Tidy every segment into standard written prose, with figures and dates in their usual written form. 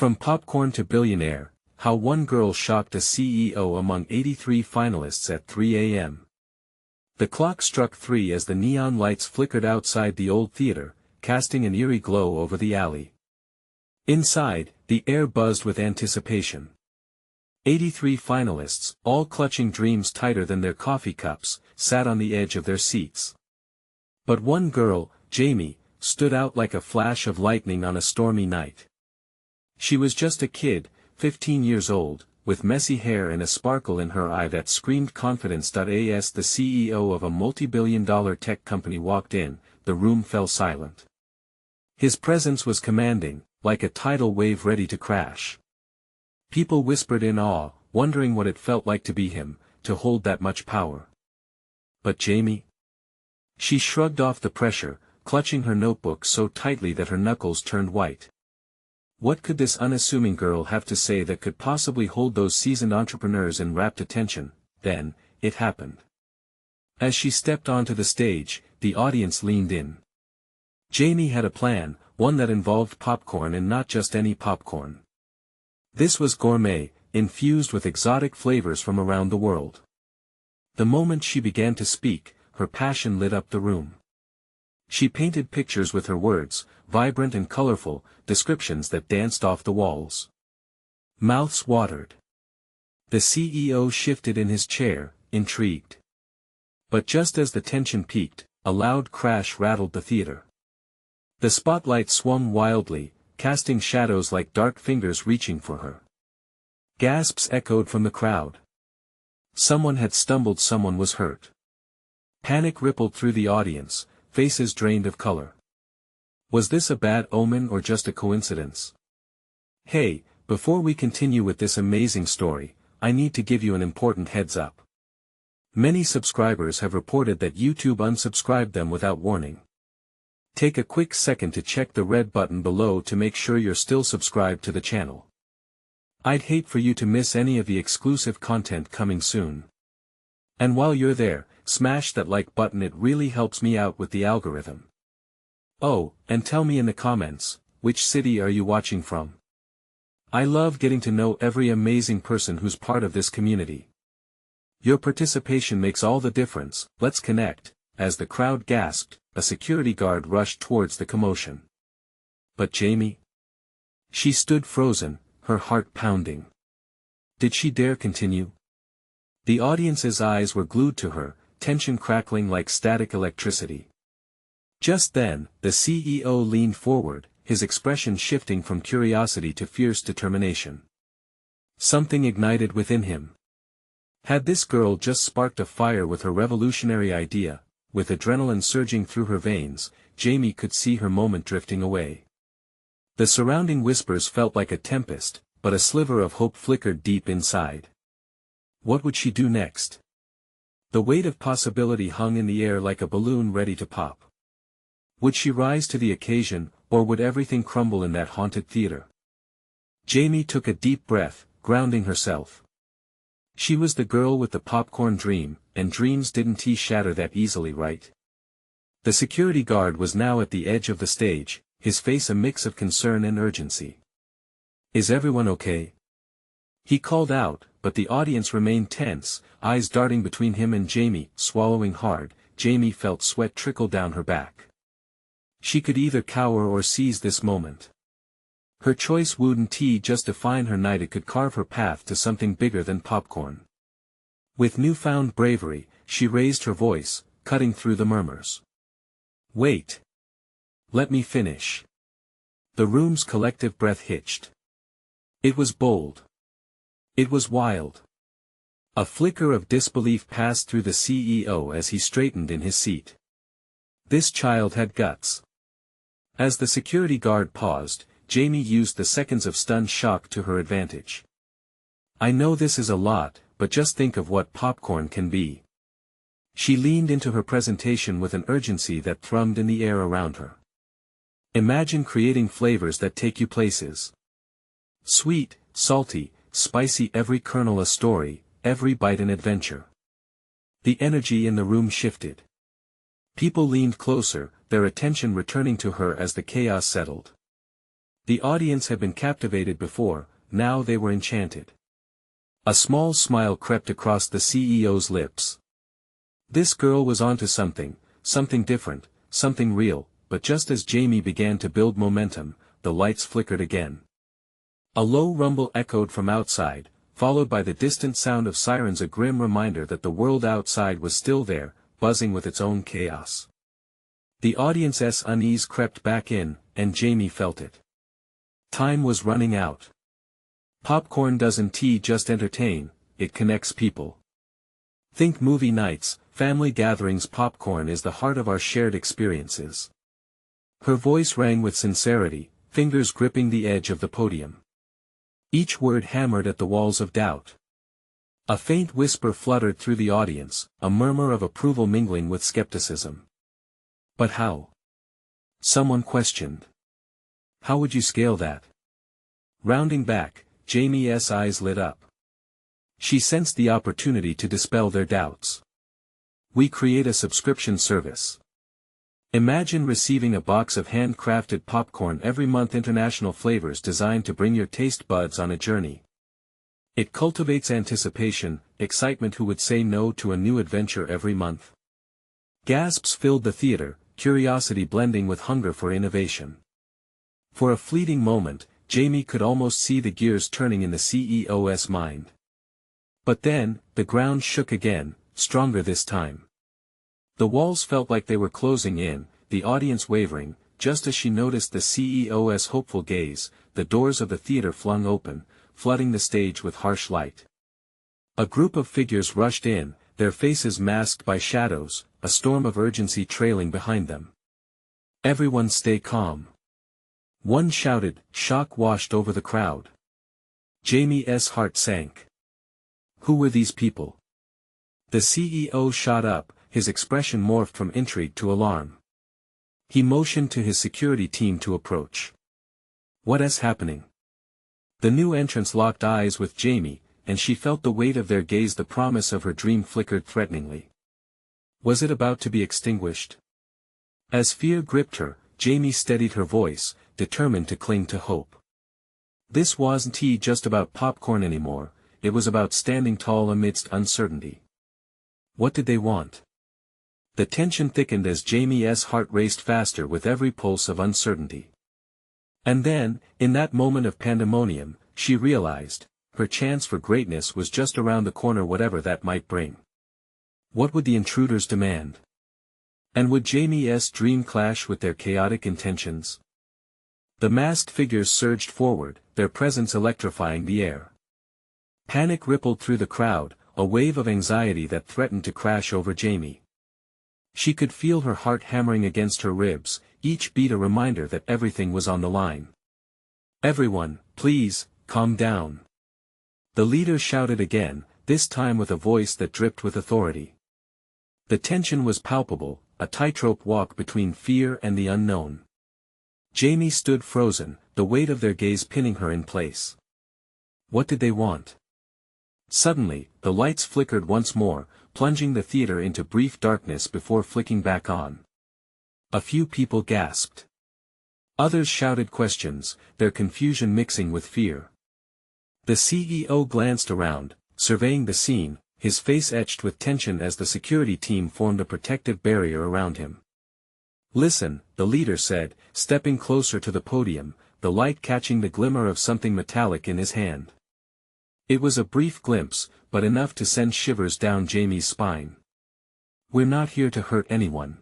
From popcorn to billionaire, how one girl shocked a CEO among 83 finalists at 3 a.m. The clock struck 3 as the neon lights flickered outside the old theater, casting an eerie glow over the alley. Inside, the air buzzed with anticipation. 83 finalists, all clutching dreams tighter than their coffee cups, sat on the edge of their seats. But one girl, Jamie, stood out like a flash of lightning on a stormy night. She was just a kid, 15 years old, with messy hair and a sparkle in her eye that screamed confidence. As the CEO of a multi-billion-dollar tech company walked in, the room fell silent. His presence was commanding, like a tidal wave ready to crash. People whispered in awe, wondering what it felt like to be him, to hold that much power. But Jamie? She shrugged off the pressure, clutching her notebook so tightly that her knuckles turned white. What could this unassuming girl have to say that could possibly hold those seasoned entrepreneurs in rapt attention? Then, it happened. As she stepped onto the stage, the audience leaned in. Jamie had a plan, one that involved popcorn, and not just any popcorn. This was gourmet, infused with exotic flavors from around the world. The moment she began to speak, her passion lit up the room. She painted pictures with her words, vibrant and colorful, descriptions that danced off the walls. Mouths watered. The CEO shifted in his chair, intrigued. But just as the tension peaked, a loud crash rattled the theater. The spotlight swung wildly, casting shadows like dark fingers reaching for her. Gasps echoed from the crowd. Someone had stumbled, someone was hurt. Panic rippled through the audience, faces drained of color. Was this a bad omen or just a coincidence? Hey, before we continue with this amazing story, I need to give you an important heads up. Many subscribers have reported that YouTube unsubscribed them without warning. Take a quick second to check the red button below to make sure you're still subscribed to the channel. I'd hate for you to miss any of the exclusive content coming soon. And while you're there, smash that like button, it really helps me out with the algorithm. Oh, and tell me in the comments, which city are you watching from? I love getting to know every amazing person who's part of this community. Your participation makes all the difference. Let's connect. As the crowd gasped, a security guard rushed towards the commotion. But Jamie? She stood frozen, her heart pounding. Did she dare continue? The audience's eyes were glued to her, tension crackling like static electricity. Just then, the CEO leaned forward, his expression shifting from curiosity to fierce determination. Something ignited within him. Had this girl just sparked a fire with her revolutionary idea? With adrenaline surging through her veins, Jamie could see her moment drifting away. The surrounding whispers felt like a tempest, but a sliver of hope flickered deep inside. What would she do next? The weight of possibility hung in the air like a balloon ready to pop. Would she rise to the occasion, or would everything crumble in that haunted theater? Jamie took a deep breath, grounding herself. She was the girl with the popcorn dream, and dreams didn't shatter that easily, right? The security guard was now at the edge of the stage, his face a mix of concern and urgency. Is everyone okay? He called out, but the audience remained tense, eyes darting between him and Jamie. Swallowing hard, Jamie felt sweat trickle down her back. She could either cower or seize this moment. Her choice wouldn't just define her night, it could carve her path to something bigger than popcorn. With newfound bravery, she raised her voice, cutting through the murmurs. Wait. Let me finish. The room's collective breath hitched. It was bold. It was wild. A flicker of disbelief passed through the CEO as he straightened in his seat. This child had guts. As the security guard paused, Jamie used the seconds of stunned shock to her advantage. I know this is a lot, but just think of what popcorn can be. She leaned into her presentation with an urgency that thrummed in the air around her. Imagine creating flavors that take you places. Sweet, salty, spicy, every kernel a story, every bite an adventure. The energy in the room shifted. People leaned closer, their attention returning to her as the chaos settled. The audience had been captivated before, now they were enchanted. A small smile crept across the CEO's lips. This girl was onto something, something different, something real, but just as Jamie began to build momentum, the lights flickered again. A low rumble echoed from outside, followed by the distant sound of sirens, a grim reminder that the world outside was still there, buzzing with its own chaos. The audience's unease crept back in, and Jamie felt it. Time was running out. Popcorn doesn't just entertain, it connects people. Think movie nights, family gatherings. Popcorn is the heart of our shared experiences. Her voice rang with sincerity, fingers gripping the edge of the podium. Each word hammered at the walls of doubt. A faint whisper fluttered through the audience, a murmur of approval mingling with skepticism. But how? Someone questioned. How would you scale that? Rounding back, Jamie's eyes lit up. She sensed the opportunity to dispel their doubts. We create a subscription service. Imagine receiving a box of handcrafted popcorn every month, international flavors designed to bring your taste buds on a journey. It cultivates anticipation, excitement. Who would say no to a new adventure every month? Gasps filled the theater, curiosity blending with hunger for innovation. For a fleeting moment, Jamie could almost see the gears turning in the CEO's mind. But then, the ground shook again, stronger this time. The walls felt like they were closing in, the audience wavering. Just as she noticed the CEO's hopeful gaze, the doors of the theater flung open, flooding the stage with harsh light. A group of figures rushed in, their faces masked by shadows, a storm of urgency trailing behind them. Everyone stay calm. One shouted, shock washed over the crowd. Jamie's heart sank. Who were these people? The CEO shot up, his expression morphed from intrigue to alarm. He motioned to his security team to approach. What is happening? The new entrants locked eyes with Jamie, and she felt the weight of their gaze. The promise of her dream flickered threateningly. Was it about to be extinguished? As fear gripped her, Jamie steadied her voice, determined to cling to hope. This wasn't just about popcorn anymore, it was about standing tall amidst uncertainty. What did they want? The tension thickened as Jamie's heart raced faster with every pulse of uncertainty. And then, in that moment of pandemonium, she realized, her chance for greatness was just around the corner, whatever that might bring. What would the intruders demand? And would Jamie's dream clash with their chaotic intentions? The masked figures surged forward, their presence electrifying the air. Panic rippled through the crowd, a wave of anxiety that threatened to crash over Jamie. She could feel her heart hammering against her ribs, each beat a reminder that everything was on the line. Everyone, please, calm down. The leader shouted again, this time with a voice that dripped with authority. The tension was palpable, a tightrope walk between fear and the unknown. Jamie stood frozen, the weight of their gaze pinning her in place. What did they want? Suddenly, the lights flickered once more, plunging the theater into brief darkness before flicking back on. A few people gasped. Others shouted questions, their confusion mixing with fear. The CEO glanced around, surveying the scene, his face etched with tension as the security team formed a protective barrier around him. Listen, the leader said, stepping closer to the podium, the light catching the glimmer of something metallic in his hand. It was a brief glimpse, but enough to send shivers down Jamie's spine. We're not here to hurt anyone.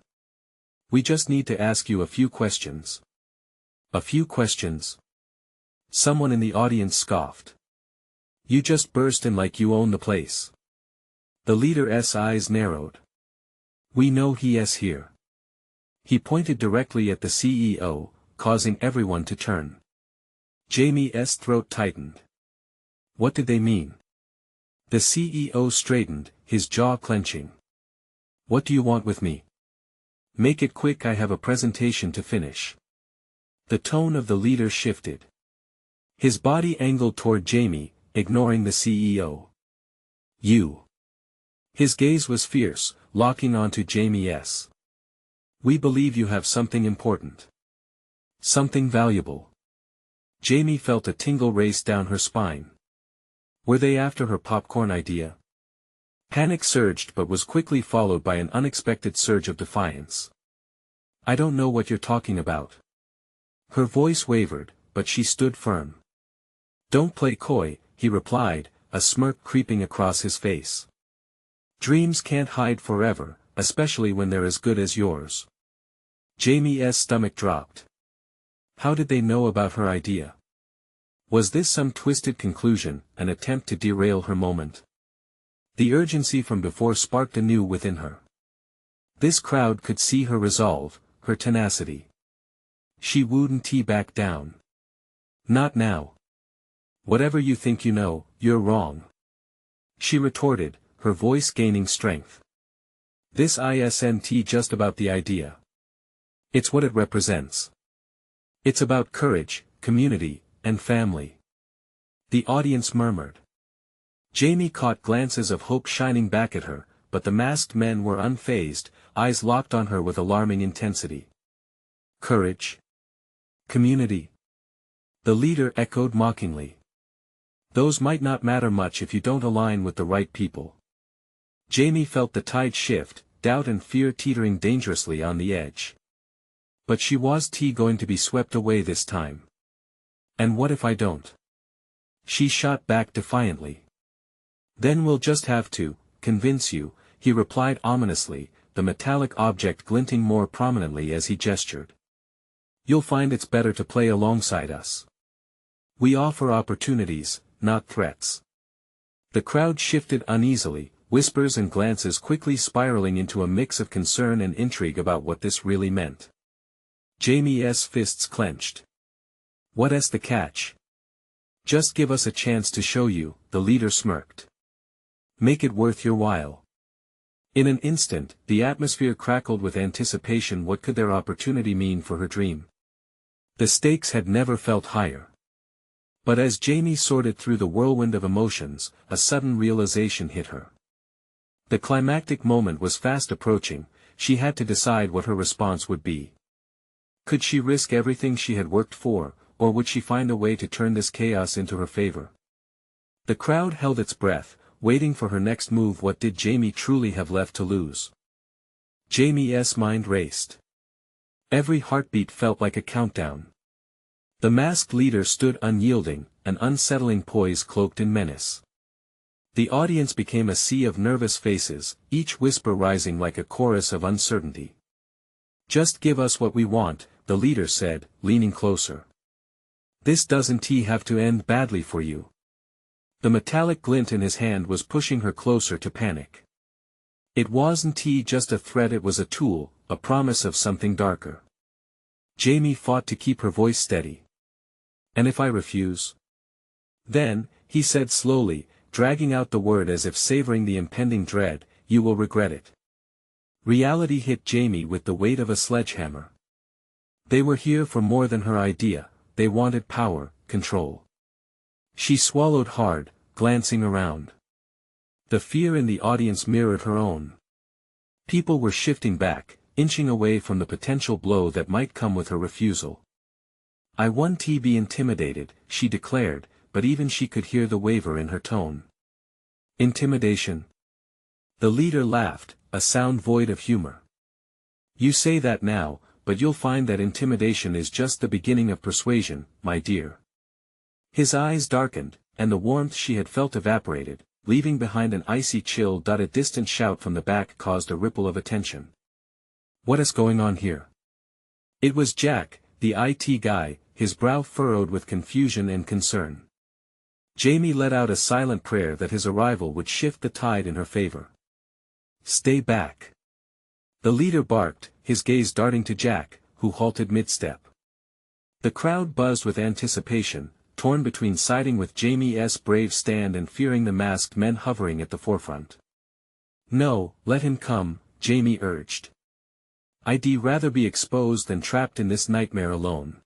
We just need to ask you a few questions. A few questions? Someone in the audience scoffed. You just burst in like you own the place. The leader's eyes narrowed. We know he is here. He pointed directly at the CEO, causing everyone to turn. Jamie's throat tightened. What did they mean? The CEO straightened, his jaw clenching. What do you want with me? Make it quick, I have a presentation to finish. The tone of the leader shifted. His body angled toward Jamie, ignoring the CEO. You. His gaze was fierce, locking onto Jamie's. We believe you have something important. Something valuable. Jamie felt a tingle race down her spine. Were they after her popcorn idea? Panic surged but was quickly followed by an unexpected surge of defiance. I don't know what you're talking about. Her voice wavered, but she stood firm. Don't play coy, he replied, a smirk creeping across his face. Dreams can't hide forever, especially when they're as good as yours. Jamie's stomach dropped. How did they know about her idea? Was this some twisted conclusion, an attempt to derail her moment? The urgency from before sparked anew within her. This crowd could see her resolve, her tenacity. She wouldn't back down. Not now. Whatever you think you know, you're wrong. She retorted, her voice gaining strength. This isn't just about the idea. It's what it represents. It's about courage, community, and family. The audience murmured. Jamie caught glances of hope shining back at her, but the masked men were unfazed, eyes locked on her with alarming intensity. Courage. Community. The leader echoed mockingly. Those might not matter much if you don't align with the right people. Jamie felt the tide shift, doubt and fear teetering dangerously on the edge. But she was going to be swept away this time. And what if I don't? She shot back defiantly. Then we'll just have to convince you, he replied ominously, the metallic object glinting more prominently as he gestured. You'll find it's better to play alongside us. We offer opportunities, not threats. The crowd shifted uneasily, whispers and glances quickly spiraling into a mix of concern and intrigue about what this really meant. Jamie's fists clenched. What's the catch? Just give us a chance to show you, the leader smirked. Make it worth your while. In an instant, the atmosphere crackled with anticipation. What could their opportunity mean for her dream? The stakes had never felt higher. But as Jamie sorted through the whirlwind of emotions, a sudden realization hit her. The climactic moment was fast approaching. She had to decide what her response would be. Could she risk everything she had worked for, or would she find a way to turn this chaos into her favor? The crowd held its breath, waiting for her next move. What did Jamie truly have left to lose? Jamie's mind raced. Every heartbeat felt like a countdown. The masked leader stood unyielding, an unsettling poise cloaked in menace. The audience became a sea of nervous faces, each whisper rising like a chorus of uncertainty. Just give us what we want, the leader said, leaning closer. This doesn't have to end badly for you. The metallic glint in his hand was pushing her closer to panic. It wasn't just a threat, it was a tool, a promise of something darker. Jamie fought to keep her voice steady. And if I refuse? Then, he said slowly, dragging out the word as if savoring the impending dread, you will regret it. Reality hit Jamie with the weight of a sledgehammer. They were here for more than her idea, they wanted power, control. She swallowed hard, glancing around. The fear in the audience mirrored her own. People were shifting back, inching away from the potential blow that might come with her refusal. I won't be intimidated, she declared, but even she could hear the waver in her tone. Intimidation? The leader laughed, a sound void of humor. You say that now, but you'll find that intimidation is just the beginning of persuasion, my dear. His eyes darkened, and the warmth she had felt evaporated, leaving behind an icy chill. A distant shout from the back caused a ripple of attention. What is going on here? It was Jack, the IT guy, his brow furrowed with confusion and concern. Jamie let out a silent prayer that his arrival would shift the tide in her favor. Stay back. The leader barked, his gaze darting to Jack, who halted mid-step. The crowd buzzed with anticipation, torn between siding with Jamie's brave stand and fearing the masked men hovering at the forefront. No, let him come, Jamie urged. I'd rather be exposed than trapped in this nightmare alone.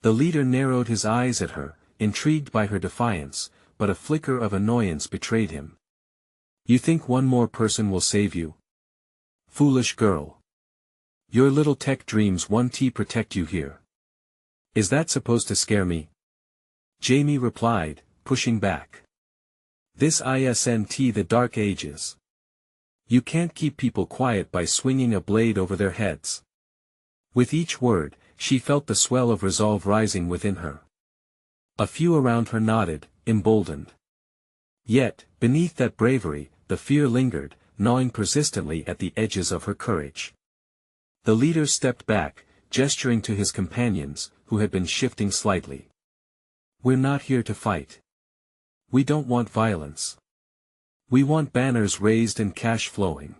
The leader narrowed his eyes at her, intrigued by her defiance, but a flicker of annoyance betrayed him. You think one more person will save you? Foolish girl. Your little tech dreams won't protect you here. Is that supposed to scare me? Jamie replied, pushing back. This isn't the Dark Ages. You can't keep people quiet by swinging a blade over their heads. With each word, she felt the swell of resolve rising within her. A few around her nodded, emboldened. Yet, beneath that bravery, the fear lingered, gnawing persistently at the edges of her courage. The leader stepped back, gesturing to his companions, who had been shifting slightly. We're not here to fight. We don't want violence. We want banners raised and cash flowing.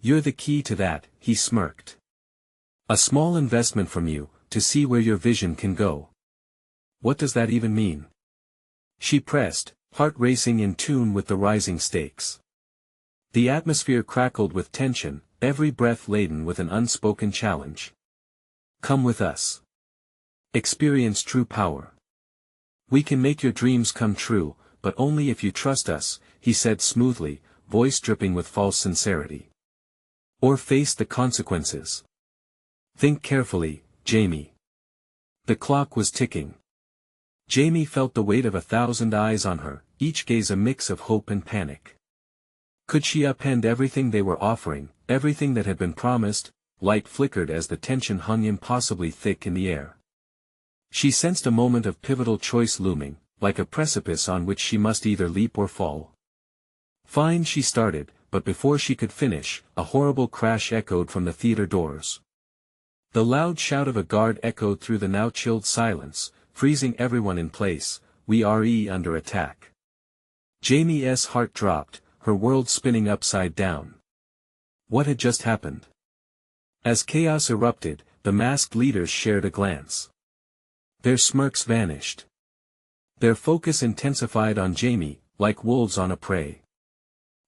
You're the key to that, he smirked. A small investment from you, to see where your vision can go. What does that even mean? She pressed, heart racing in tune with the rising stakes. The atmosphere crackled with tension, every breath laden with an unspoken challenge. Come with us. Experience true power. We can make your dreams come true, but only if you trust us, he said smoothly, voice dripping with false sincerity. Or face the consequences. Think carefully, Jamie. The clock was ticking. Jamie felt the weight of 1,000 eyes on her, each gaze a mix of hope and panic. Could she upend everything they were offering, everything that had been promised? Light flickered as the tension hung impossibly thick in the air. She sensed a moment of pivotal choice looming, like a precipice on which she must either leap or fall. Fine, she started, but before she could finish, a horrible crash echoed from the theater doors. The loud shout of a guard echoed through the now chilled silence, freezing everyone in place. We are under attack. Jamie's heart dropped, her world spinning upside down. What had just happened? As chaos erupted, the masked leaders shared a glance. Their smirks vanished. Their focus intensified on Jamie, like wolves on a prey.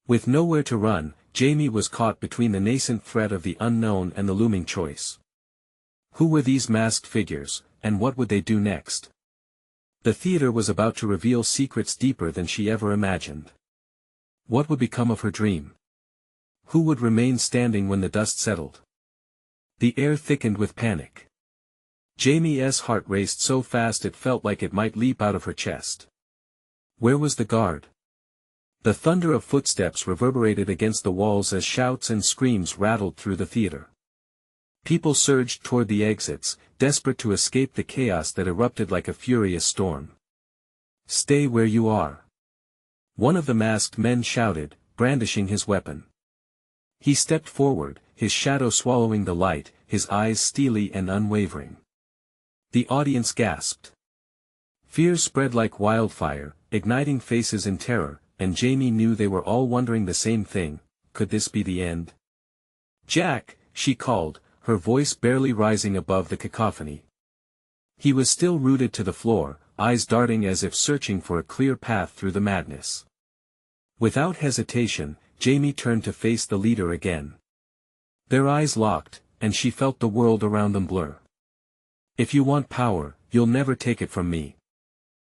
With nowhere to run, Jamie was caught between the nascent threat of the unknown and the looming choice. Who were these masked figures, and what would they do next? The theater was about to reveal secrets deeper than she ever imagined. What would become of her dream? Who would remain standing when the dust settled? The air thickened with panic. Jamie's heart raced so fast it felt like it might leap out of her chest. Where was the guard? The thunder of footsteps reverberated against the walls as shouts and screams rattled through the theater. People surged toward the exits, desperate to escape the chaos that erupted like a furious storm. Stay where you are. One of the masked men shouted, brandishing his weapon. He stepped forward, his shadow swallowing the light, his eyes steely and unwavering. The audience gasped. Fear spread like wildfire, igniting faces in terror, and Jamie knew they were all wondering the same thing: could this be the end? Jack, she called, her voice barely rising above the cacophony. He was still rooted to the floor, eyes darting as if searching for a clear path through the madness. Without hesitation, Jamie turned to face the leader again. Their eyes locked, and she felt the world around them blur. If you want power, you'll never take it from me.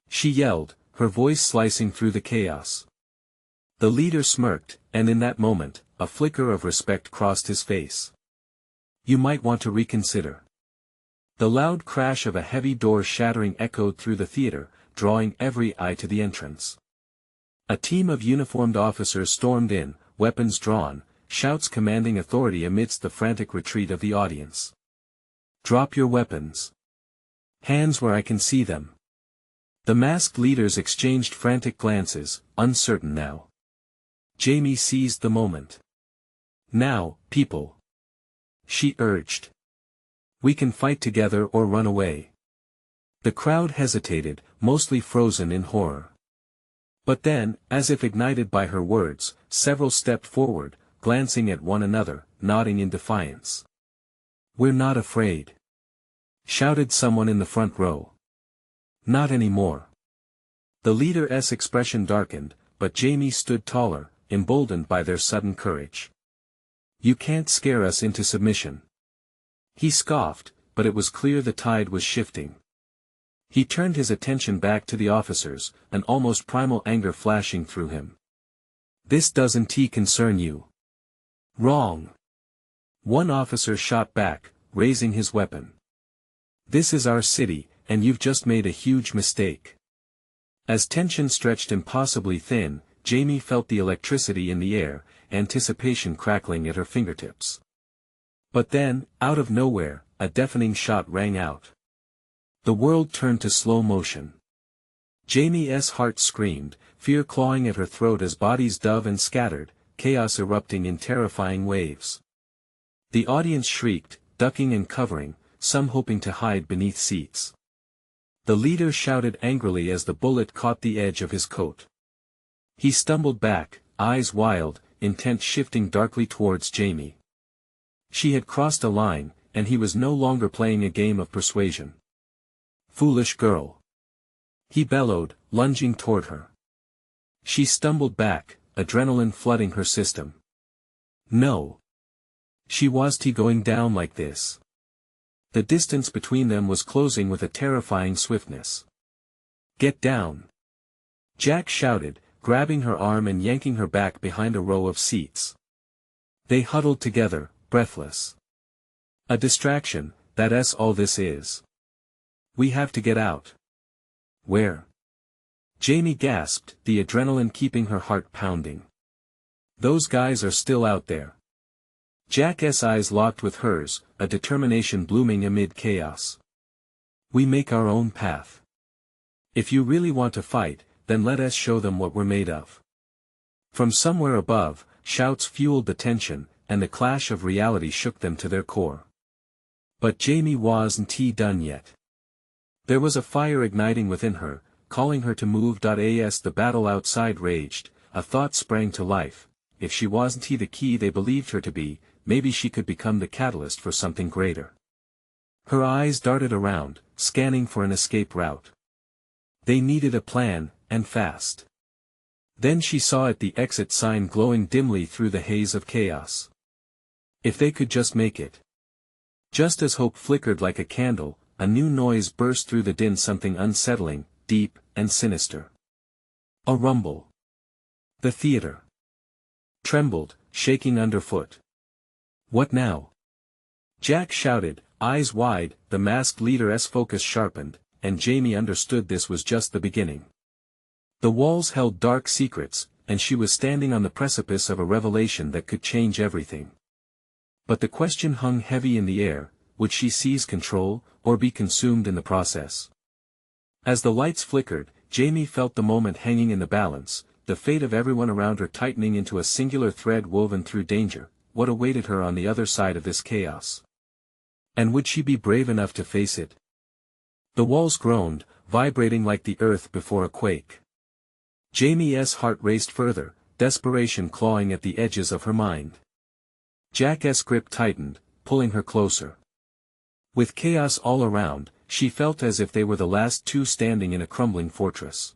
She yelled, her voice slicing through the chaos. The leader smirked, and in that moment, a flicker of respect crossed his face. You might want to reconsider. The loud crash of a heavy door shattering echoed through the theater, drawing every eye to the entrance. A team of uniformed officers stormed in, weapons drawn, shouts commanding authority amidst the frantic retreat of the audience. Drop your weapons. Hands where I can see them. The masked leaders exchanged frantic glances, uncertain now. Jamie seized the moment. Now, people. She urged. We can fight together or run away. The crowd hesitated, mostly frozen in horror. But then, as if ignited by her words, several stepped forward, glancing at one another, nodding in defiance. We're not afraid. Shouted someone in the front row. Not anymore. The leader's expression darkened, but Jamie stood taller, emboldened by their sudden courage. You can't scare us into submission. He scoffed, but it was clear the tide was shifting. He turned his attention back to the officers, an almost primal anger flashing through him. This doesn't concern you. Wrong. One officer shot back, raising his weapon. This is our city, and you've just made a huge mistake. As tension stretched impossibly thin, Jamie felt the electricity in the air, anticipation crackling at her fingertips. But then, out of nowhere, a deafening shot rang out. The world turned to slow motion. Jamie's heart screamed, fear clawing at her throat as bodies dove and scattered, chaos erupting in terrifying waves. The audience shrieked, ducking and covering, some hoping to hide beneath seats. The leader shouted angrily as the bullet caught the edge of his coat. He stumbled back, eyes wild, intent shifting darkly towards Jamie. She had crossed a line, and he was no longer playing a game of persuasion. Foolish girl. He bellowed, lunging toward her. She stumbled back, adrenaline flooding her system. No. She wasn't going down like this. The distance between them was closing with a terrifying swiftness. Get down. Jack shouted, grabbing her arm and yanking her back behind a row of seats. They huddled together, breathless. A distraction, that's all this is. We have to get out. Where? Jamie gasped, the adrenaline keeping her heart pounding. Those guys are still out there. Jack's eyes locked with hers, a determination blooming amid chaos. We make our own path. If you really want to fight, then let us show them what we're made of. From somewhere above, shouts fueled the tension, and the clash of reality shook them to their core. But Jamie wasn't done yet. There was a fire igniting within her, calling her to move. As the battle outside raged, a thought sprang to life: if she wasn't the key they believed her to be, maybe she could become the catalyst for something greater. Her eyes darted around, scanning for an escape route. They needed a plan, and fast. Then she saw it, the exit sign glowing dimly through the haze of chaos. If they could just make it. Just as hope flickered like a candle, a new noise burst through the din, something unsettling, deep, and sinister. A rumble. The theater trembled, shaking underfoot. What now? Jack shouted, eyes wide, the masked leader's focus sharpened, and Jamie understood this was just the beginning. The walls held dark secrets, and she was standing on the precipice of a revelation that could change everything. But the question hung heavy in the air: would she seize control, or be consumed in the process? As the lights flickered, Jamie felt the moment hanging in the balance, the fate of everyone around her tightening into a singular thread woven through danger. What awaited her on the other side of this chaos? And would she be brave enough to face it? The walls groaned, vibrating like the earth before a quake. Jamie's heart raced further, desperation clawing at the edges of her mind. Jack's grip tightened, pulling her closer. With chaos all around, she felt as if they were the last two standing in a crumbling fortress.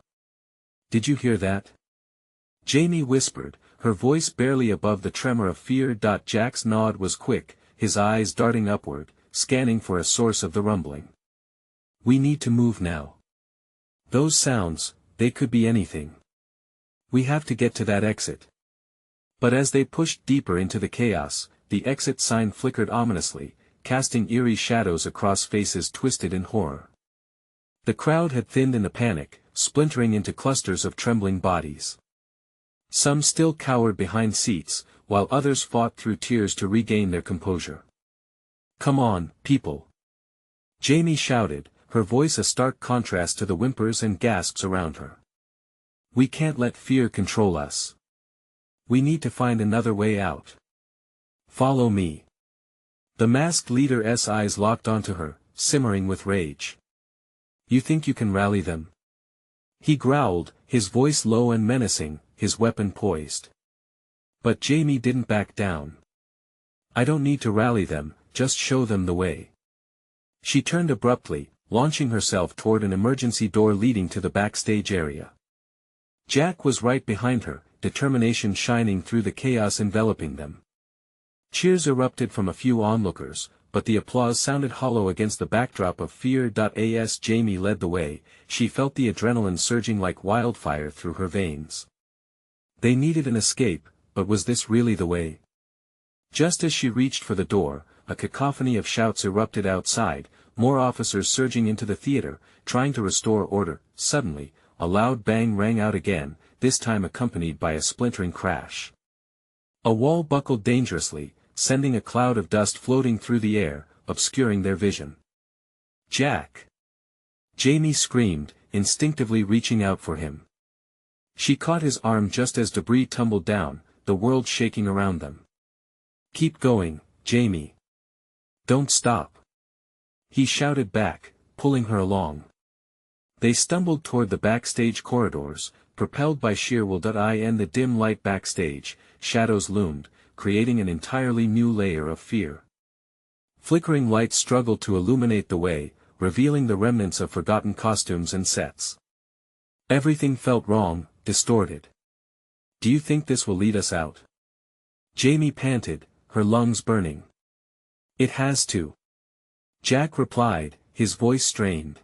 Did you hear that? Jamie whispered, her voice barely above the tremor of fear. Jack's nod was quick, his eyes darting upward, scanning for a source of the rumbling. We need to move now. Those sounds, they could be anything. We have to get to that exit. But as they pushed deeper into the chaos, the exit sign flickered ominously, casting eerie shadows across faces twisted in horror. The crowd had thinned in the panic, splintering into clusters of trembling bodies. Some still cowered behind seats, while others fought through tears to regain their composure. Come on, people! Jamie shouted, her voice a stark contrast to the whimpers and gasps around her. We can't let fear control us. We need to find another way out. Follow me. The masked leader's eyes locked onto her, simmering with rage. You think you can rally them? He growled, his voice low and menacing, his weapon poised. But Jamie didn't back down. I don't need to rally them, just show them the way. She turned abruptly, launching herself toward an emergency door leading to the backstage area. Jack was right behind her, determination shining through the chaos enveloping them. Cheers erupted from a few onlookers, but the applause sounded hollow against the backdrop of fear. As Jamie led the way, she felt the adrenaline surging like wildfire through her veins. They needed an escape, but was this really the way? Just as she reached for the door, a cacophony of shouts erupted outside, more officers surging into the theater, trying to restore order. Suddenly, a loud bang rang out again, this time accompanied by a splintering crash. A wall buckled dangerously, sending a cloud of dust floating through the air, obscuring their vision. "Jack!" Jamie screamed, instinctively reaching out for him. She caught his arm just as debris tumbled down, the world shaking around them. "Keep going, Jamie. Don't stop," he shouted back, pulling her along. They stumbled toward the backstage corridors, propelled by sheer will. In the dim light backstage, shadows loomed, creating an entirely new layer of fear. Flickering lights struggled to illuminate the way, revealing the remnants of forgotten costumes and sets. Everything felt wrong, distorted. "Do you think this will lead us out?" Jamie panted, her lungs burning. "It has to," Jack replied, his voice strained.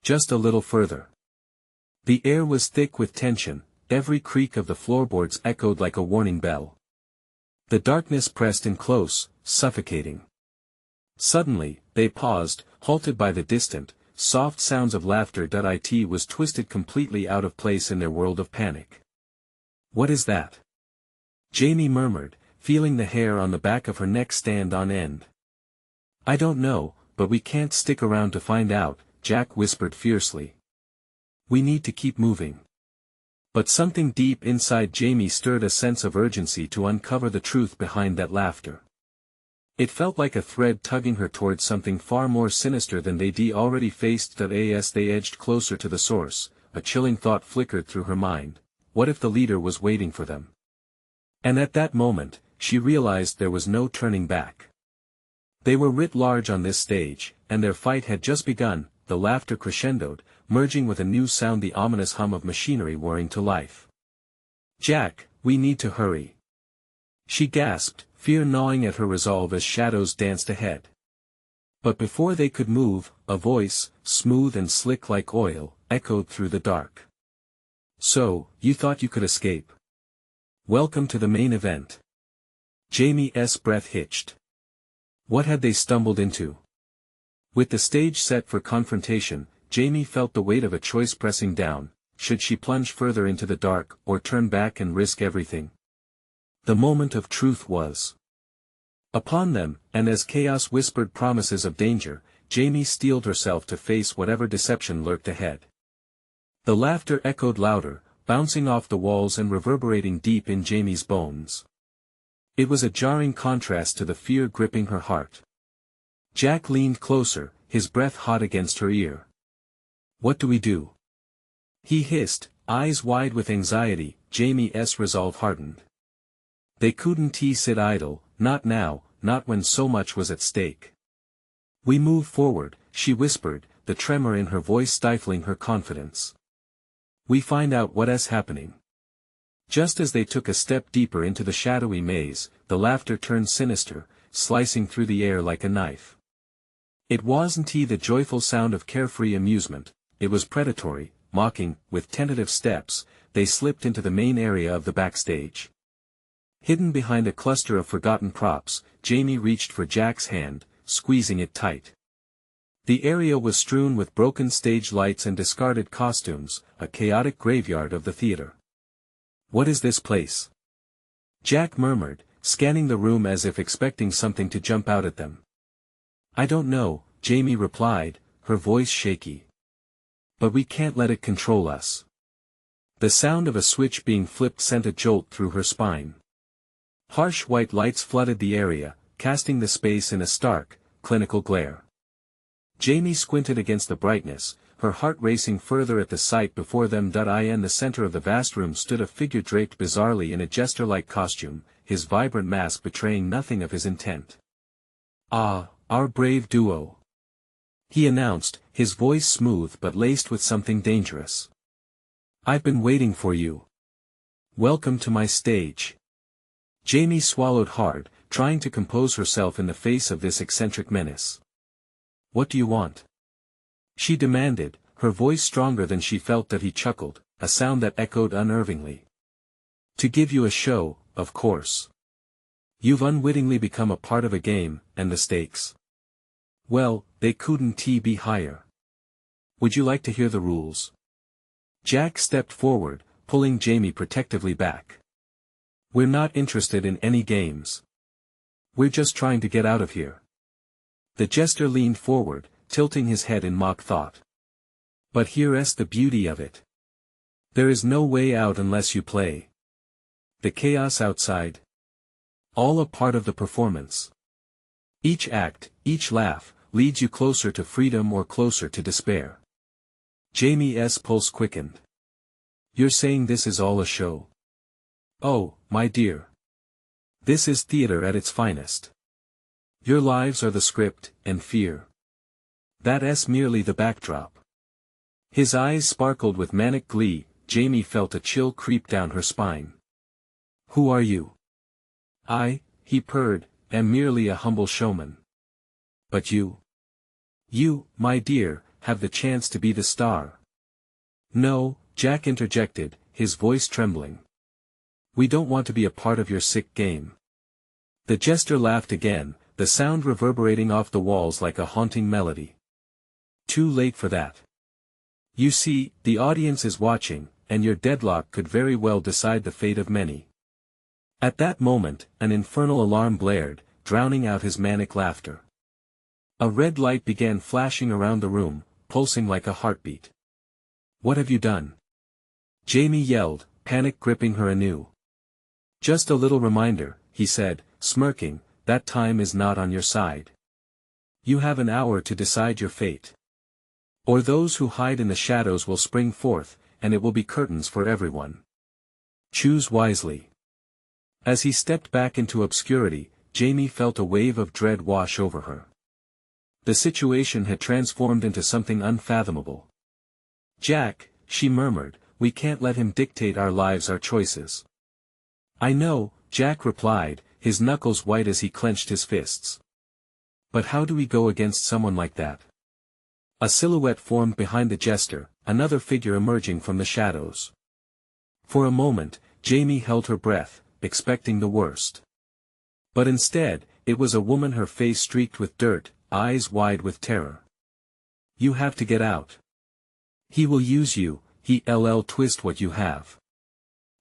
"Just a little further." The air was thick with tension, every creak of the floorboards echoed like a warning bell. The darkness pressed in close, suffocating. Suddenly, they paused, halted by the distant, soft sounds of laughter. It was twisted completely out of place in their world of panic. "What is that?" Jamie murmured, feeling the hair on the back of her neck stand on end. "I don't know, but we can't stick around to find out," Jack whispered fiercely. "We need to keep moving." But something deep inside Jamie stirred a sense of urgency to uncover the truth behind that laughter. It felt like a thread tugging her towards something far more sinister than they'd already faced. As they edged closer to the source, a chilling thought flickered through her mind: what if the leader was waiting for them? And at that moment, she realized there was no turning back. They were writ large on this stage, and their fight had just begun. The laughter crescendoed, merging with a new sound, the ominous hum of machinery whirring to life. "Jack, we need to hurry," she gasped, fear gnawing at her resolve as shadows danced ahead. But before they could move, a voice, smooth and slick like oil, echoed through the dark. "So, you thought you could escape? Welcome to the main event." Jamie's breath hitched. What had they stumbled into? With the stage set for confrontation, Jamie felt the weight of a choice pressing down: should she plunge further into the dark, or turn back and risk everything? The moment of truth was upon them, and as chaos whispered promises of danger, Jamie steeled herself to face whatever deception lurked ahead. The laughter echoed louder, bouncing off the walls and reverberating deep in Jamie's bones. It was a jarring contrast to the fear gripping her heart. Jack leaned closer, his breath hot against her ear. "What do we do?" he hissed, eyes wide with anxiety. Jamie's resolve hardened. They couldn't sit idle, not now, not when so much was at stake. "We move forward," she whispered, the tremor in her voice stifling her confidence. "We find out what's happening." Just as they took a step deeper into the shadowy maze, the laughter turned sinister, slicing through the air like a knife. It wasn't the joyful sound of carefree amusement, it was predatory, mocking. With tentative steps, they slipped into the main area of the backstage. Hidden behind a cluster of forgotten props, Jamie reached for Jack's hand, squeezing it tight. The area was strewn with broken stage lights and discarded costumes, a chaotic graveyard of the theater. "What is this place?" Jack murmured, scanning the room as if expecting something to jump out at them. "I don't know," Jamie replied, her voice shaky. "But we can't let it control us." The sound of a switch being flipped sent a jolt through her spine. Harsh white lights flooded the area, casting the space in a stark, clinical glare. Jamie squinted against the brightness, her heart racing further at the sight before them. In the center of the vast room stood a figure draped bizarrely in a jester-like costume, his vibrant mask betraying nothing of his intent. "Ah, our brave duo," he announced, his voice smooth but laced with something dangerous. "I've been waiting for you. Welcome to my stage." Jamie swallowed hard, trying to compose herself in the face of this eccentric menace. "What do you want?" she demanded, her voice stronger than she felt. He chuckled, a sound that echoed unnervingly. "To give you a show, of course. You've unwittingly become a part of a game, and the stakes Well, they couldn't be higher. Would you like to hear the rules? Jack stepped forward, pulling Jamie protectively back. We're not interested in any games. We're just trying to get out of here. The jester leaned forward, tilting his head in mock thought. But here's the beauty of it. There is no way out unless you play. The chaos outside. All a part of the performance. Each act, each laugh, leads you closer to freedom or closer to despair. Jamie's pulse quickened. You're saying this is all a show? Oh, my dear. This is theater at its finest. Your lives are the script, and fear. That's merely the backdrop. His eyes sparkled with manic glee. Jamie felt a chill creep down her spine. Who are you? I, he purred, am merely a humble showman. But you? You, my dear, have the chance to be the star. No, Jack interjected, his voice trembling. We don't want to be a part of your sick game. The jester laughed again, the sound reverberating off the walls like a haunting melody. Too late for that. You see, the audience is watching, and your deadlock could very well decide the fate of many. At that moment, an infernal alarm blared, drowning out his manic laughter. A red light began flashing around the room, pulsing like a heartbeat. What have you done? Jamie yelled, panic gripping her anew. Just a little reminder, he said, smirking, that time is not on your side. You have an hour to decide your fate. Or those who hide in the shadows will spring forth, and it will be curtains for everyone. Choose wisely. As he stepped back into obscurity, Jamie felt a wave of dread wash over her. The situation had transformed into something unfathomable. Jack, she murmured, we can't let him dictate our lives, our choices. I know, Jack replied, his knuckles white as he clenched his fists. But how do we go against someone like that? A silhouette formed behind the jester, another figure emerging from the shadows. For a moment, Jamie held her breath, expecting the worst. But instead, it was a woman, her face streaked with dirt, eyes wide with terror. You have to get out. He will use you, he'll twist what you have.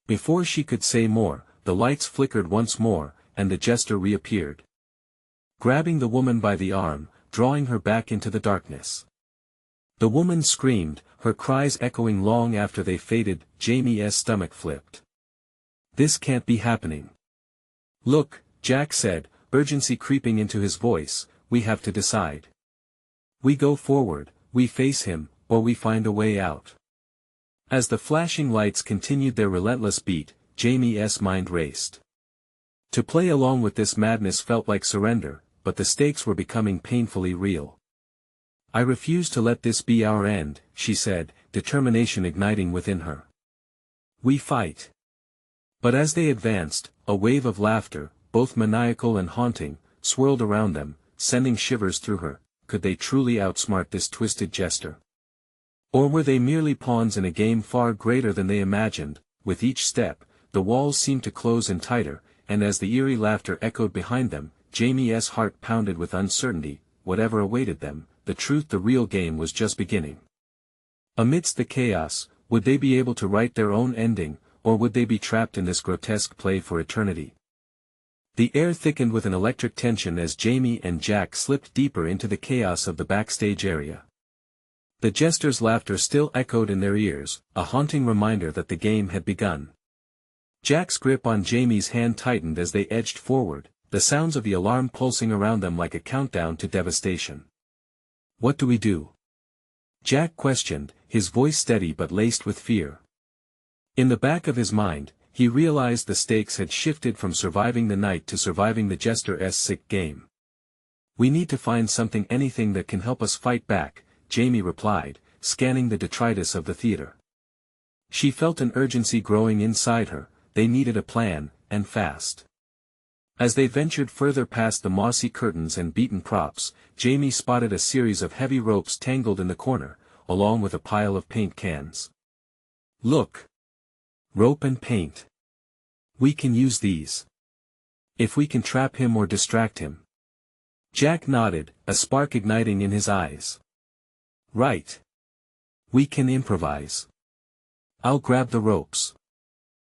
Before she could say more, the lights flickered once more, and the jester reappeared. Grabbing the woman by the arm, drawing her back into the darkness. The woman screamed, her cries echoing long after they faded. Jamie's stomach flipped. This can't be happening. Look, Jack said, urgency creeping into his voice, we have to decide. We go forward, we face him, or we find a way out. As the flashing lights continued their relentless beat, Jamie's mind raced. To play along with this madness felt like surrender, but the stakes were becoming painfully real. I refuse to let this be our end, she said, determination igniting within her. We fight. But as they advanced, a wave of laughter, both maniacal and haunting, swirled around them, sending shivers through her. Could they truly outsmart this twisted jester? Or were they merely pawns in a game far greater than they imagined? With each step, the walls seemed to close in tighter, and as the eerie laughter echoed behind them, Jamie's heart pounded with uncertainty. Whatever awaited them, the real game was just beginning. Amidst the chaos, would they be able to write their own ending, or would they be trapped in this grotesque play for eternity? The air thickened with an electric tension as Jamie and Jack slipped deeper into the chaos of the backstage area. The jester's laughter still echoed in their ears, a haunting reminder that the game had begun. Jack's grip on Jamie's hand tightened as they edged forward, the sounds of the alarm pulsing around them like a countdown to devastation. What do we do? Jack questioned, his voice steady but laced with fear. In the back of his mind, he realized the stakes had shifted from surviving the night to surviving the jester's sick game. We need to find something, anything that can help us fight back, Jamie replied, scanning the detritus of the theater. She felt an urgency growing inside her. They needed a plan, and fast. As they ventured further past the mossy curtains and beaten props, Jamie spotted a series of heavy ropes tangled in the corner, along with a pile of paint cans. Look! Rope and paint. We can use these. If we can trap him or distract him. Jack nodded, a spark igniting in his eyes. Right. We can improvise. I'll grab the ropes.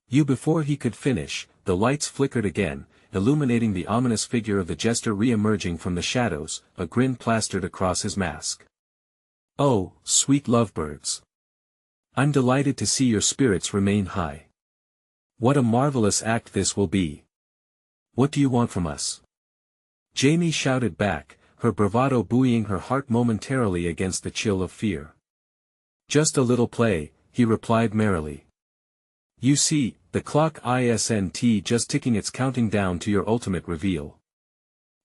Before he could finish, the lights flickered again, illuminating the ominous figure of the jester re-emerging from the shadows, a grin plastered across his mask. Oh, sweet lovebirds. I'm delighted to see your spirits remain high. What a marvelous act this will be. What do you want from us? Jamie shouted back, her bravado buoying her heart momentarily against the chill of fear. Just a little play, he replied merrily. You see, the clock isn't just ticking, it's counting down to your ultimate reveal.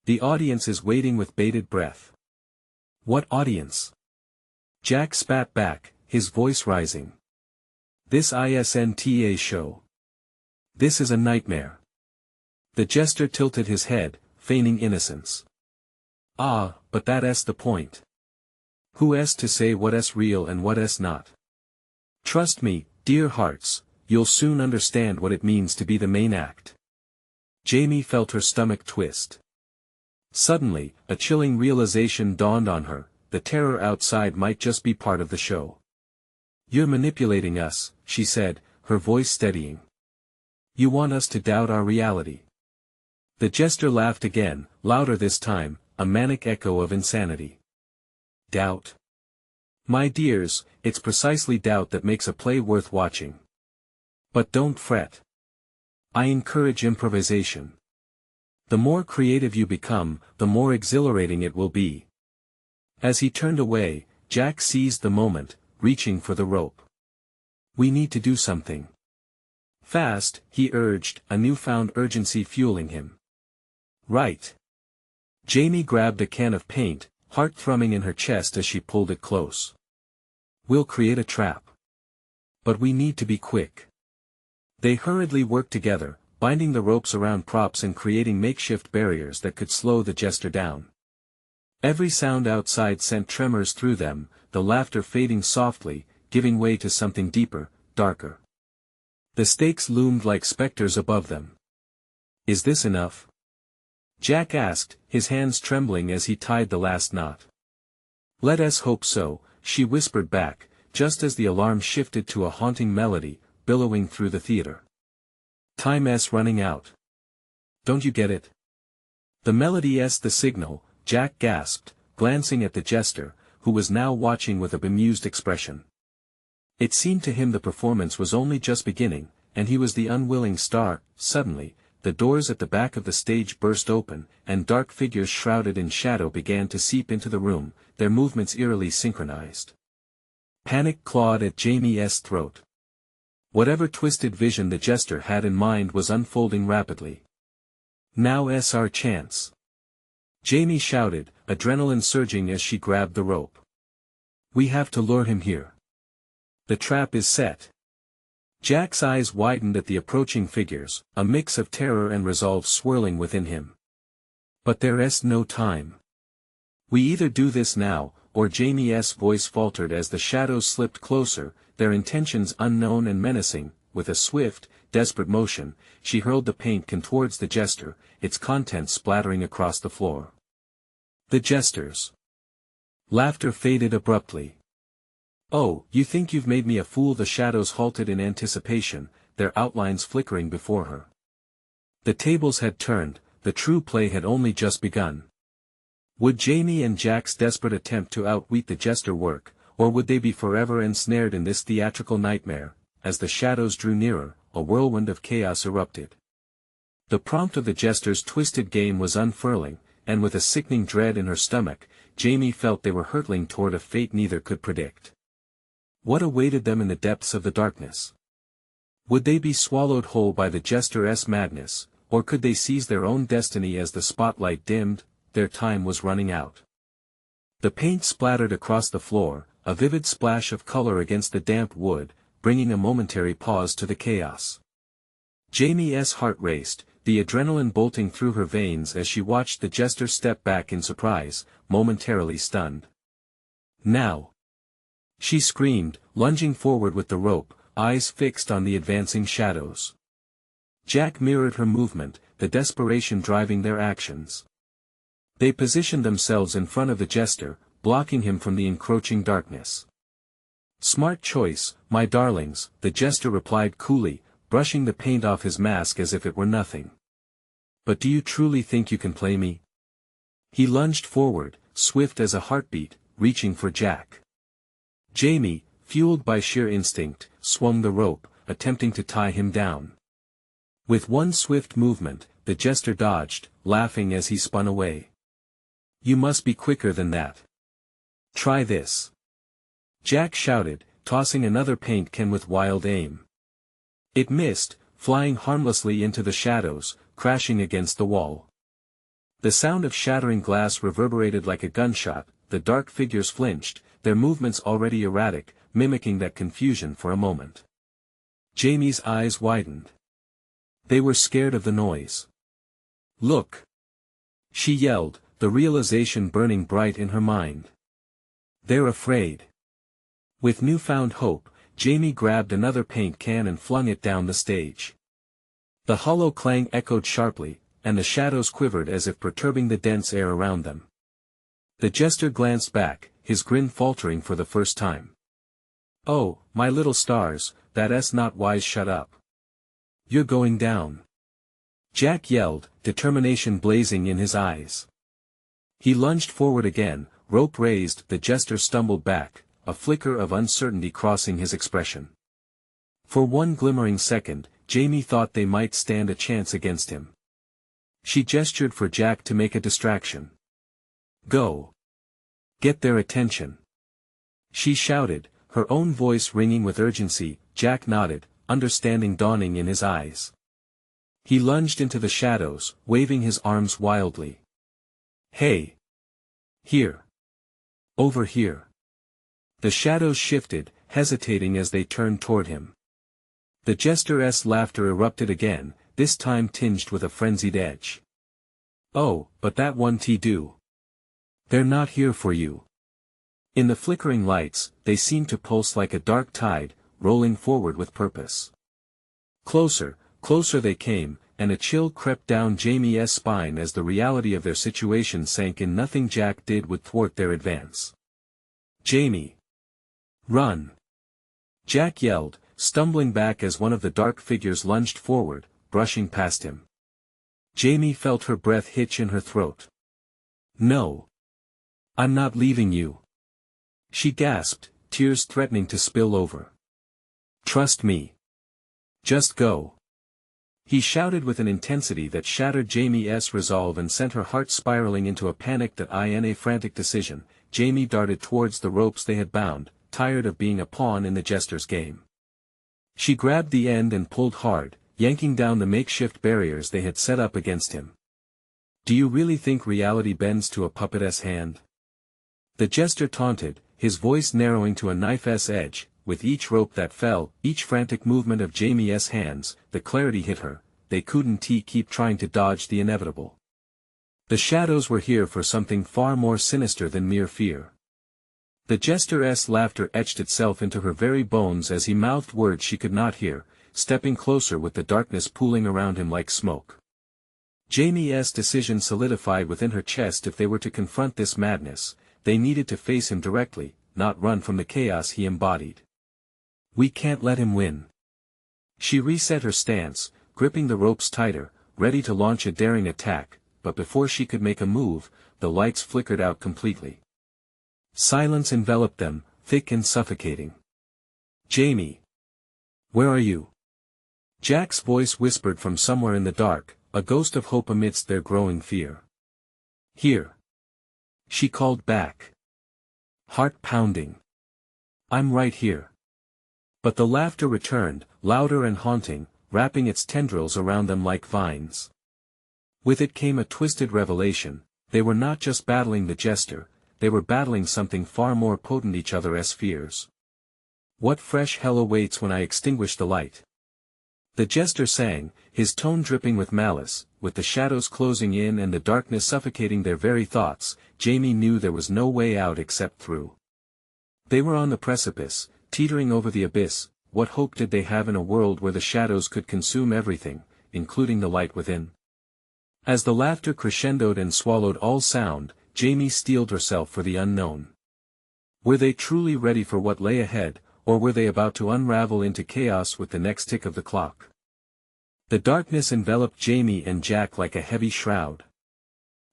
The audience is waiting with bated breath. What audience? Jack spat back, his voice rising. This isn't a show. This is a nightmare. The jester tilted his head, feigning innocence. Ah, but that's the point. Who's to say what's real and what's not? Trust me, dear hearts, you'll soon understand what it means to be the main act. Jamie felt her stomach twist. Suddenly, a chilling realization dawned on her, the terror outside might just be part of the show. You're manipulating us, she said, her voice steadying. You want us to doubt our reality. The jester laughed again, louder this time, a manic echo of insanity. Doubt? My dears, it's precisely doubt that makes a play worth watching. But don't fret. I encourage improvisation. The more creative you become, the more exhilarating it will be. As he turned away, Jack seized the moment, reaching for the rope. We need to do something. Fast, he urged, a newfound urgency fueling him. Right. Jamie grabbed a can of paint, heart thrumming in her chest as she pulled it close. We'll create a trap. But we need to be quick. They hurriedly worked together, binding the ropes around props and creating makeshift barriers that could slow the jester down. Every sound outside sent tremors through them, the laughter fading softly, giving way to something deeper, darker. The stakes loomed like specters above them. Is this enough? Jack asked, his hands trembling as he tied the last knot. Let us hope so, she whispered back, just as the alarm shifted to a haunting melody, billowing through the theater. Time's running out. Don't you get it? The melody's the signal, Jack gasped, glancing at the jester, who was now watching with a bemused expression. It seemed to him the performance was only just beginning, and he was the unwilling star. Suddenly, the doors at the back of the stage burst open, and dark figures shrouded in shadow began to seep into the room, their movements eerily synchronized. Panic clawed at Jamie's throat. Whatever twisted vision the jester had in mind was unfolding rapidly. Now's our chance. Jamie shouted, adrenaline surging as she grabbed the rope. We have to lure him here. The trap is set. Jack's eyes widened at the approaching figures, a mix of terror and resolve swirling within him. But there's no time. We either do this now, or Jamie's voice faltered as the shadows slipped closer, their intentions unknown and menacing. With a swift, desperate motion, she hurled the paint can towards the jester, its contents splattering across the floor. The jester's laughter faded abruptly. Oh, you think you've made me a fool? The shadows halted in anticipation, their outlines flickering before her. The tables had turned, the true play had only just begun. Would Jamie and Jack's desperate attempt to outwit the jester work, or would they be forever ensnared in this theatrical nightmare? As the shadows drew nearer, a whirlwind of chaos erupted. The prompt of the jester's twisted game was unfurling, and with a sickening dread in her stomach, Jamie felt they were hurtling toward a fate neither could predict. What awaited them in the depths of the darkness? Would they be swallowed whole by the jester's madness, or could they seize their own destiny as the spotlight dimmed? Their time was running out. The paint splattered across the floor, a vivid splash of color against the damp wood, bringing a momentary pause to the chaos. Jamie's heart raced, the adrenaline bolting through her veins as she watched the jester step back in surprise, momentarily stunned. Now! She screamed, lunging forward with the rope, eyes fixed on the advancing shadows. Jack mirrored her movement, the desperation driving their actions. They positioned themselves in front of the jester, blocking him from the encroaching darkness. "Smart choice, my darlings," the jester replied coolly, brushing the paint off his mask as if it were nothing. "But do you truly think you can play me?" He lunged forward, swift as a heartbeat, reaching for Jack. Jamie, fueled by sheer instinct, swung the rope, attempting to tie him down. With one swift movement, the jester dodged, laughing as he spun away. "You must be quicker than that. Try this," Jack shouted, tossing another paint can with wild aim. It missed, flying harmlessly into the shadows, crashing against the wall. The sound of shattering glass reverberated like a gunshot. The dark figures flinched, their movements already erratic, mimicking that confusion for a moment. Jamie's eyes widened. They were scared of the noise. "Look!" she yelled, the realization burning bright in her mind. "They're afraid." With newfound hope, Jamie grabbed another paint can and flung it down the stage. The hollow clang echoed sharply, and the shadows quivered as if perturbing the dense air around them. The jester glanced back, his grin faltering for the first time. "Oh, my little stars, that's not wise. Shut up. You're going down," Jack yelled, determination blazing in his eyes. He lunged forward again, rope raised. The jester stumbled back, a flicker of uncertainty crossing his expression. For one glimmering second, Jamie thought they might stand a chance against him. She gestured for Jack to make a distraction. "Go. Get their attention," she shouted, her own voice ringing with urgency. Jack nodded, understanding dawning in his eyes. He lunged into the shadows, waving his arms wildly. "Hey! Here! Over here!" The shadows shifted, hesitating as they turned toward him. The jester's laughter erupted again, this time tinged with a frenzied edge. "Oh, but that won't do. They're not here for you." In the flickering lights, they seemed to pulse like a dark tide, rolling forward with purpose. Closer, closer they came, and a chill crept down Jamie's spine as the reality of their situation sank in. Nothing Jack did would thwart their advance. "Jamie! Run!" Jack yelled, stumbling back as one of the dark figures lunged forward, brushing past him. Jamie felt her breath hitch in her throat. "No! I'm not leaving you!" she gasped, tears threatening to spill over. "Trust me. Just go!" he shouted with an intensity that shattered Jamie's resolve and sent her heart spiraling into a panic. In a frantic decision, Jamie darted towards the ropes they had bound, tired of being a pawn in the jester's game. She grabbed the end and pulled hard, yanking down the makeshift barriers they had set up against him. "Do you really think reality bends to a puppet's hand?" the jester taunted, his voice narrowing to a knife's edge. With each rope that fell, each frantic movement of Jamie's hands, the clarity hit her. They couldn't keep trying to dodge the inevitable. The shadows were here for something far more sinister than mere fear. The jester's laughter etched itself into her very bones as he mouthed words she could not hear, stepping closer with the darkness pooling around him like smoke. Jamie's decision solidified within her chest. If they were to confront this madness, they needed to face him directly, not run from the chaos he embodied. "We can't let him win." She reset her stance, gripping the ropes tighter, ready to launch a daring attack, but before she could make a move, the lights flickered out completely. Silence enveloped them, thick and suffocating. "Jamie! Where are you?" Jack's voice whispered from somewhere in the dark, a ghost of hope amidst their growing fear. "Here," she called back. Heart pounding. "I'm right here." But the laughter returned, louder and haunting, wrapping its tendrils around them like vines. With it came a twisted revelation: they were not just battling the jester, they were battling something far more potent, each other's fears. "What fresh hell awaits when I extinguish the light?" the jester sang, his tone dripping with malice. With the shadows closing in and the darkness suffocating their very thoughts, Jamie knew there was no way out except through. They were on the precipice, teetering over the abyss. What hope did they have in a world where the shadows could consume everything, including the light within? As the laughter crescendoed and swallowed all sound, Jamie steeled herself for the unknown. Were they truly ready for what lay ahead, or were they about to unravel into chaos with the next tick of the clock? The darkness enveloped Jamie and Jack like a heavy shroud.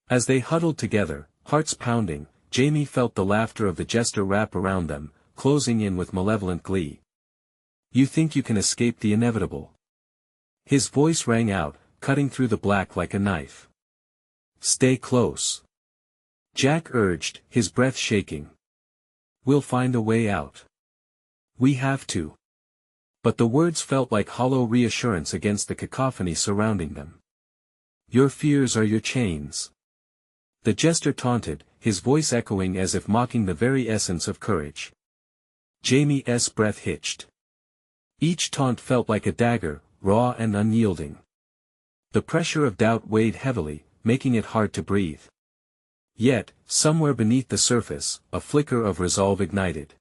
As they huddled together, hearts pounding, Jamie felt the laughter of the jester wrap around them, closing in with malevolent glee. "You think you can escape the inevitable?" His voice rang out, cutting through the black like a knife. "Stay close," Jack urged, his breath shaking. "We'll find a way out. We have to." But the words felt like hollow reassurance against the cacophony surrounding them. "Your fears are your chains," the jester taunted, his voice echoing as if mocking the very essence of courage. Jamie's breath hitched. Each taunt felt like a dagger, raw and unyielding. The pressure of doubt weighed heavily, making it hard to breathe. Yet, somewhere beneath the surface, a flicker of resolve ignited.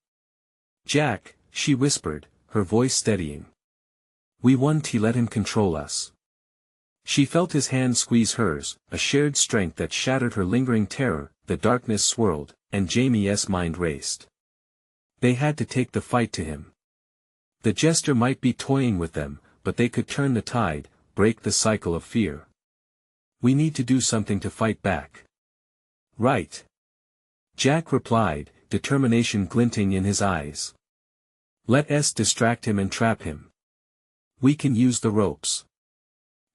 "Jack," she whispered, her voice steadying. "We won't let him control us." She felt his hand squeeze hers, a shared strength that shattered her lingering terror. The darkness swirled, and Jamie's mind raced. They had to take the fight to him. The jester might be toying with them, but they could turn the tide, break the cycle of fear. "We need to do something to fight back." "Right," Jack replied, determination glinting in his eyes. "Let's distract him and trap him. We can use the ropes."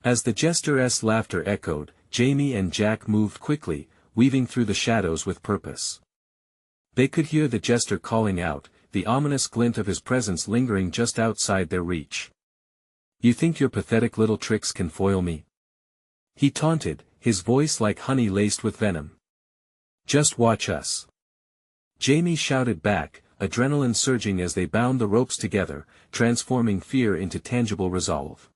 As the jester's laughter echoed, Jamie and Jack moved quickly, weaving through the shadows with purpose. They could hear the jester calling out, the ominous glint of his presence lingering just outside their reach. "You think your pathetic little tricks can foil me?" he taunted, his voice like honey laced with venom. "Just watch us." Jamie shouted back, adrenaline surging as they bound the ropes together, transforming fear into tangible resolve.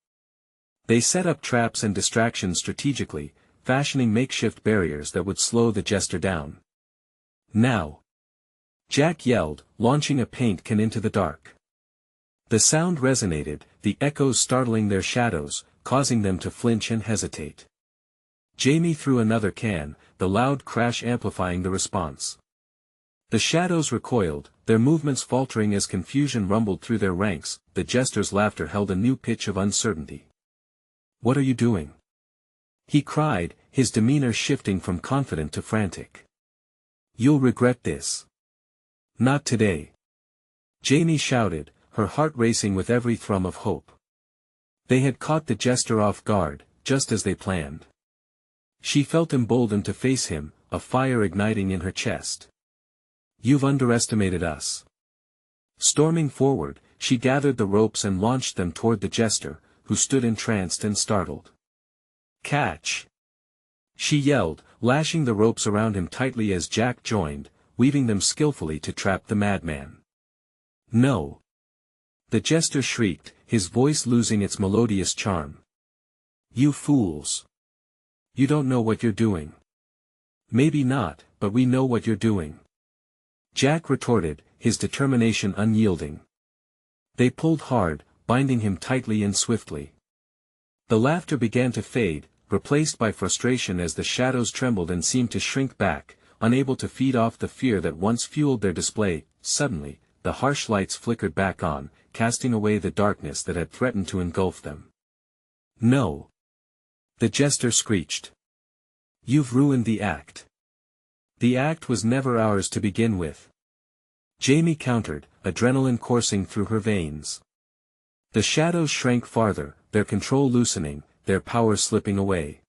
They set up traps and distractions strategically, fashioning makeshift barriers that would slow the jester down. "Now!" Jack yelled, launching a paint can into the dark. The sound resonated, the echoes startling their shadows, causing them to flinch and hesitate. Jamie threw another can, the loud crash amplifying the response. The shadows recoiled, their movements faltering as confusion rumbled through their ranks. The jester's laughter held a new pitch of uncertainty. "What are you doing?" he cried, his demeanor shifting from confident to frantic. "You'll regret this." "Not today," Jamie shouted, her heart racing with every thrum of hope. They had caught the jester off guard, just as they planned. She felt emboldened to face him, a fire igniting in her chest. "You've underestimated us." Storming forward, she gathered the ropes and launched them toward the jester, who stood entranced and startled. "Catch!" she yelled, lashing the ropes around him tightly as Jack joined, weaving them skillfully to trap the madman. "No!" the jester shrieked, his voice losing its melodious charm. "You fools! You don't know what you're doing." "Maybe not, but we know what you're doing," Jack retorted, his determination unyielding. They pulled hard, binding him tightly and swiftly. The laughter began to fade, replaced by frustration as the shadows trembled and seemed to shrink back, unable to feed off the fear that once fueled their display. Suddenly, the harsh lights flickered back on, casting away the darkness that had threatened to engulf them. "No!" the jester screeched. "You've ruined the act." "The act was never ours to begin with," Jamie countered, adrenaline coursing through her veins. The shadows shrank farther, their control loosening, their power slipping away.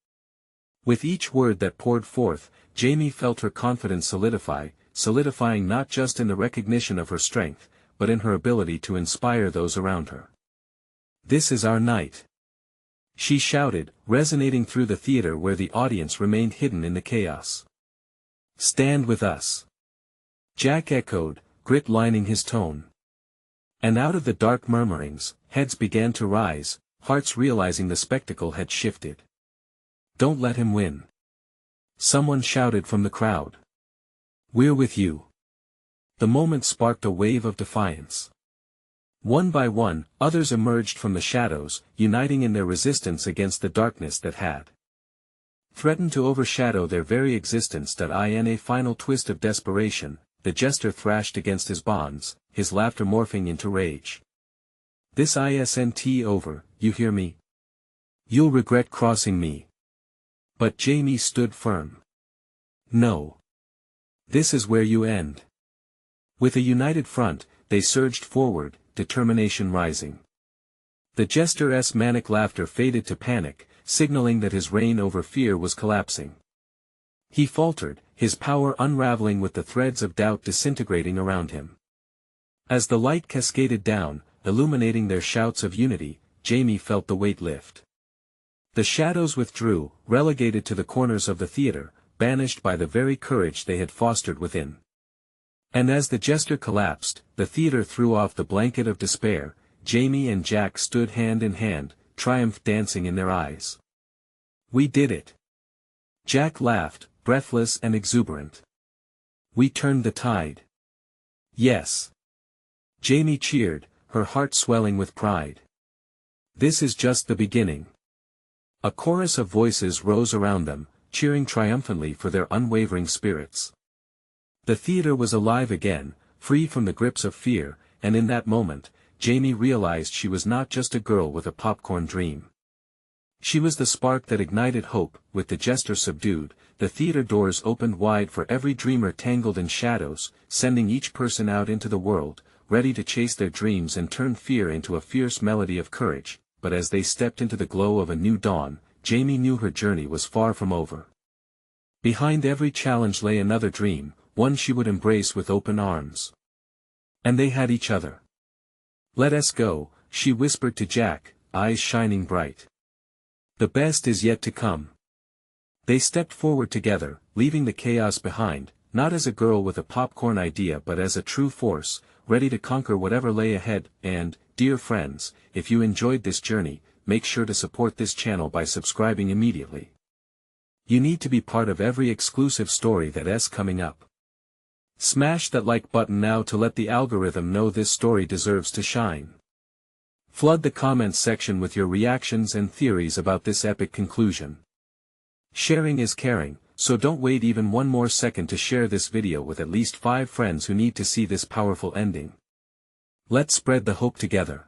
With each word that poured forth, Jamie felt her confidence solidifying not just in the recognition of her strength, but in her ability to inspire those around her. "This is our night," she shouted, resonating through the theater where the audience remained hidden in the chaos. "Stand with us," Jack echoed, grit lining his tone. And out of the dark murmurings, heads began to rise, hearts realizing the spectacle had shifted. "Don't let him win," someone shouted from the crowd. "We're with you." The moment sparked a wave of defiance. One by one, others emerged from the shadows, uniting in their resistance against the darkness that had threatened to overshadow their very existence. In a final twist of desperation, the jester thrashed against his bonds, his laughter morphing into rage. This isn't over, you hear me? You'll regret crossing me. But Jamie stood firm. No. This is where you end. With a united front, they surged forward, determination rising. The jester's manic laughter faded to panic, signaling that his reign over fear was collapsing. He faltered, his power unraveling with the threads of doubt disintegrating around him. As the light cascaded down, illuminating their shouts of unity, Jamie felt the weight lift. The shadows withdrew, relegated to the corners of the theater, banished by the very courage they had fostered within. And as the jester collapsed, the theater threw off the blanket of despair. Jamie and Jack stood hand in hand, triumph dancing in their eyes. We did it. Jack laughed, breathless and exuberant. We turned the tide. Yes. Jamie cheered, her heart swelling with pride. This is just the beginning. A chorus of voices rose around them, cheering triumphantly for their unwavering spirits. The theater was alive again, free from the grips of fear, and in that moment, Jamie realized she was not just a girl with a popcorn dream. She was the spark that ignited hope. With the jester subdued, the theater doors opened wide for every dreamer tangled in shadows, sending each person out into the world, ready to chase their dreams and turn fear into a fierce melody of courage. But as they stepped into the glow of a new dawn, Jamie knew her journey was far from over. Behind every challenge lay another dream, one she would embrace with open arms. And they had each other. Let us go, she whispered to Jack, eyes shining bright. The best is yet to come. They stepped forward together, leaving the chaos behind, not as a girl with a popcorn idea but as a true force, ready to conquer whatever lay ahead. And, dear friends, if you enjoyed this journey, make sure to support this channel by subscribing immediately. You need to be part of every exclusive story that's coming up. Smash that like button now to let the algorithm know this story deserves to shine. Flood the comments section with your reactions and theories about this epic conclusion. Sharing is caring, so don't wait even one more second to share this video with at least 5 friends who need to see this powerful ending. Let's spread the hope together.